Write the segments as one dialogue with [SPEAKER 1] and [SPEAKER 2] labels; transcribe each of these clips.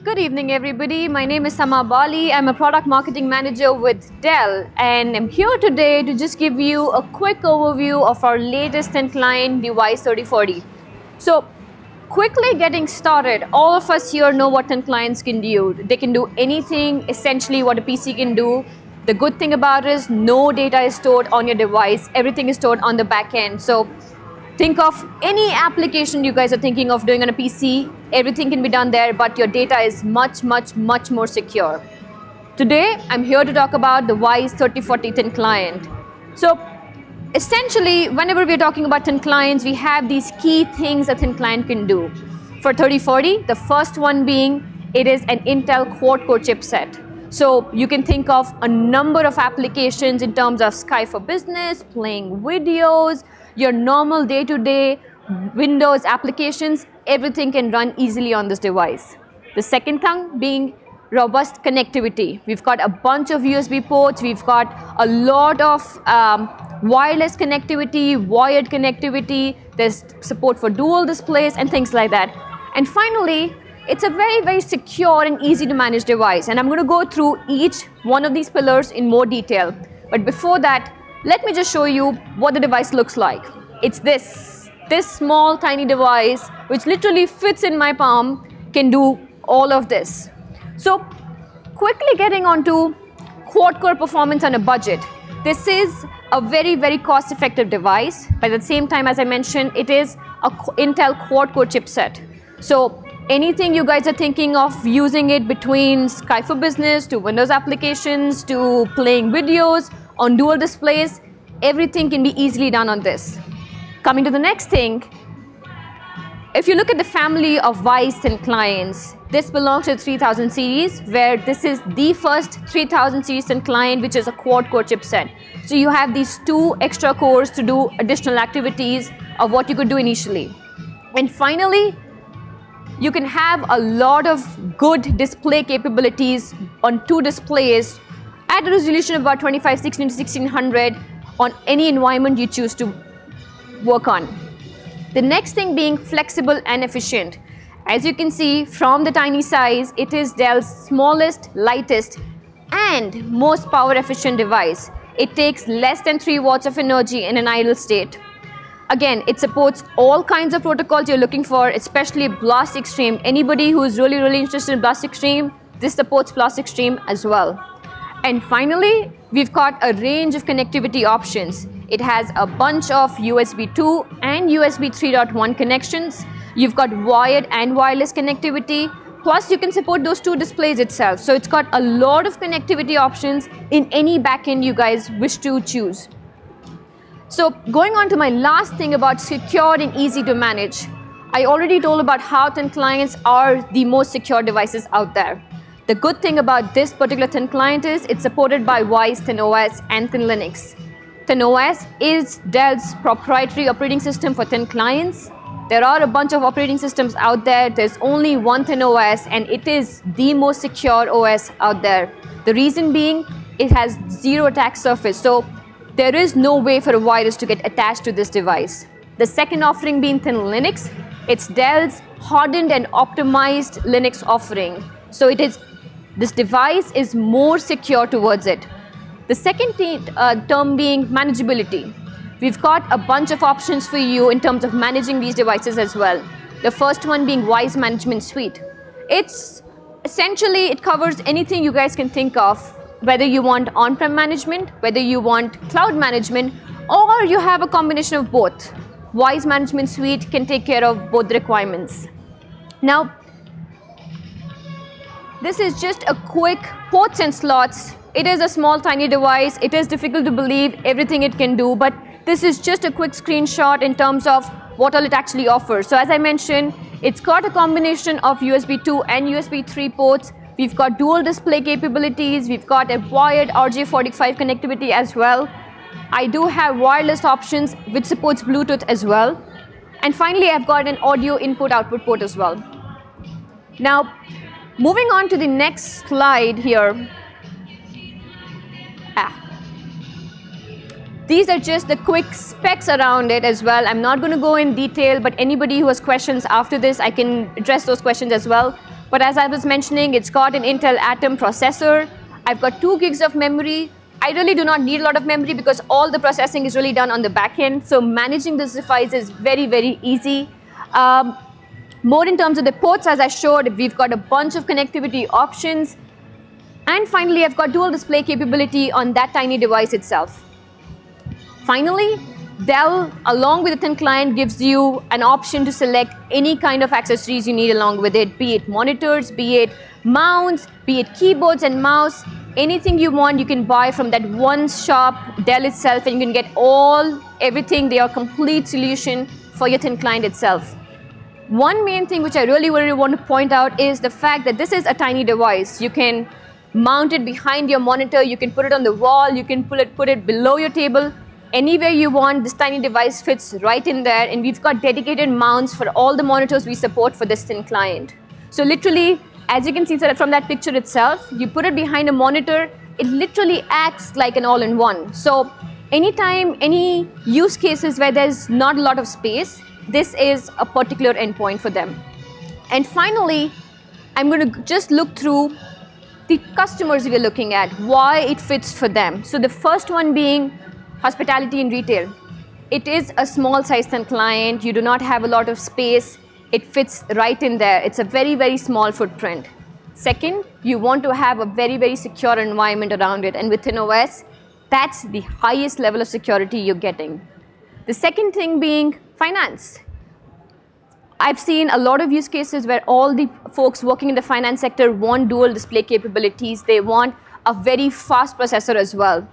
[SPEAKER 1] Good evening, everybody. My name is Sama Bali. I'm a product marketing manager with Dell, and I'm here today to just give you a quick overview of our latest thin client device 3040. So, quickly getting started, all of us here know what thin clients can do. They can do anything, essentially what a PC can do. The good thing about it is no data is stored on your device. Everything is stored on the back end. So, think of any application you guys are thinking of doing on a PC, everything can be done there, but your data is much more secure. Today, I'm here to talk about the Wyse 3040 thin client. So, essentially, whenever we're talking about thin clients, we have these key things a thin client can do. For 3040, the first one being, it is an Intel quad-core chipset. So you can think of a number of applications in terms of Skype for Business, playing videos, your normal day-to-day Windows applications, everything can run easily on this device. The second thing being robust connectivity. We've got a bunch of USB ports, we've got a lot of wireless connectivity, wired connectivity, there's support for dual displays and things like that. And finally, it's a very secure and easy to manage device, and I'm going to go through each one of these pillars in more detail. But before that, let me just show you what the device looks like. It's this small tiny device which literally fits in my palm, can do all of this. So quickly getting on to quad-core performance on a budget. This is a very cost effective device, but at the same time, as I mentioned, it is a Intel quad-core chipset. So anything you guys are thinking of using it between Skype for Business to Windows applications to playing videos on dual displays, everything can be easily done on this. Coming to the next thing, if you look at the family of Wyse thin clients, this belongs to the 3000 series, where this is the first 3000 series thin client, which is a quad-core chipset. So you have these two extra cores to do additional activities of what you could do initially. And finally, you can have a lot of good display capabilities on two displays at a resolution of about 2560 to 1600 on any environment you choose to work on. The next thing being flexible and efficient. As you can see from the tiny size, it is Dell's smallest, lightest and most power efficient device. It takes less than 3 watts of energy in an idle state. Again, it supports all kinds of protocols you're looking for, especially Blast Extreme. Anybody who's really interested in Blast Extreme, this supports Blast Extreme as well. And finally, we've got a range of connectivity options. It has a bunch of USB 2 and USB 3.1 connections. You've got wired and wireless connectivity, plus you can support those two displays itself. So it's got a lot of connectivity options in any backend you guys wish to choose. So going on to my last thing about secure and easy to manage. I already told about how thin clients are the most secure devices out there. The good thing about this particular thin client is it's supported by Wyse ThinOS and ThinLinux. ThinOS is Dell's proprietary operating system for thin clients. There are a bunch of operating systems out there. There's only one ThinOS, and it is the most secure OS out there. The reason being, it has zero attack surface. So there is no way for a virus to get attached to this device. The second offering being ThinLinux, it's Dell's hardened and optimized Linux offering. So this device is more secure towards it. The second term being manageability. We've got a bunch of options for you in terms of managing these devices as well. The first one being Wyse Management Suite. It's essentially, it covers anything you guys can think of, whether you want on-prem management, whether you want cloud management, or you have a combination of both. Wyse Management Suite can take care of both the requirements. Now, this is just a quick ports and slots. It is a small tiny device. It is difficult to believe everything it can do, but this is just a quick screenshot in terms of what all it actually offers. So as I mentioned, it's got a combination of USB 2 and USB 3 ports. We've got dual display capabilities. We've got a wired RJ45 connectivity as well. I do have wireless options which supports Bluetooth as well. And finally, I've got an audio input-output port as well. Now, moving on to the next slide here. These are just the quick specs around it as well. I'm not going to go in detail, but anybody who has questions after this, I can address those questions as well. But as I was mentioning, it's got an Intel Atom processor. I've got 2 gigs of memory. I really do not need a lot of memory because all the processing is really done on the back end. So managing this device is very, very easy. More in terms of the ports, as I showed, we've got a bunch of connectivity options. And finally, I've got dual display capability on that tiny device itself. Finally, Dell, along with the thin client, gives you an option to select any kind of accessories you need along with it, be it monitors, be it mounts, be it keyboards and mouse. Anything you want, you can buy from that one shop, Dell itself, and you can get everything, their complete solution for your thin client itself. One main thing which I really want to point out is the fact that this is a tiny device. You can mount it behind your monitor, you can put it on the wall, you can put it below your table. Anywhere you want, this tiny device fits right in there, and we've got dedicated mounts for all the monitors we support for this thin client. So literally, as you can see from that picture itself, you put it behind a monitor, it literally acts like an all-in-one. So anytime, any use cases where there's not a lot of space, this is a particular endpoint for them. And finally, I'm going to just look through the customers we're looking at, why it fits for them. So the first one being hospitality and retail. It is a small size thin client. You do not have a lot of space. It fits right in there. It's a very, very small footprint. Second, you want to have a very, very secure environment around it. And within OS, that's the highest level of security you're getting. The second thing being finance. I've seen a lot of use cases where all the folks working in the finance sector want dual display capabilities. They want a very fast processor as well.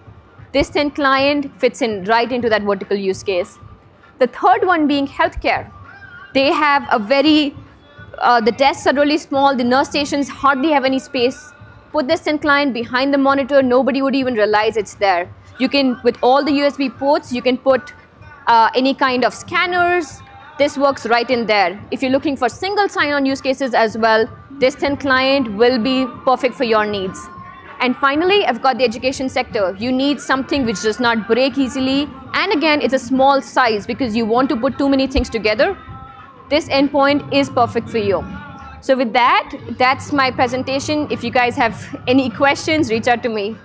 [SPEAKER 1] This thin client fits in right into that vertical use case. The third one being healthcare. They have a the desks are really small, the nurse stations hardly have any space. Put this thin client behind the monitor, nobody would even realize it's there. You can, with all the USB ports, you can put any kind of scanners. This works right in there. If you're looking for single sign-on use cases as well, this thin client will be perfect for your needs. And finally, I've got the education sector. You need something which does not break easily. And again, it's a small size because you want to put too many things together. This endpoint is perfect for you. So with that, that's my presentation. If you guys have any questions, reach out to me.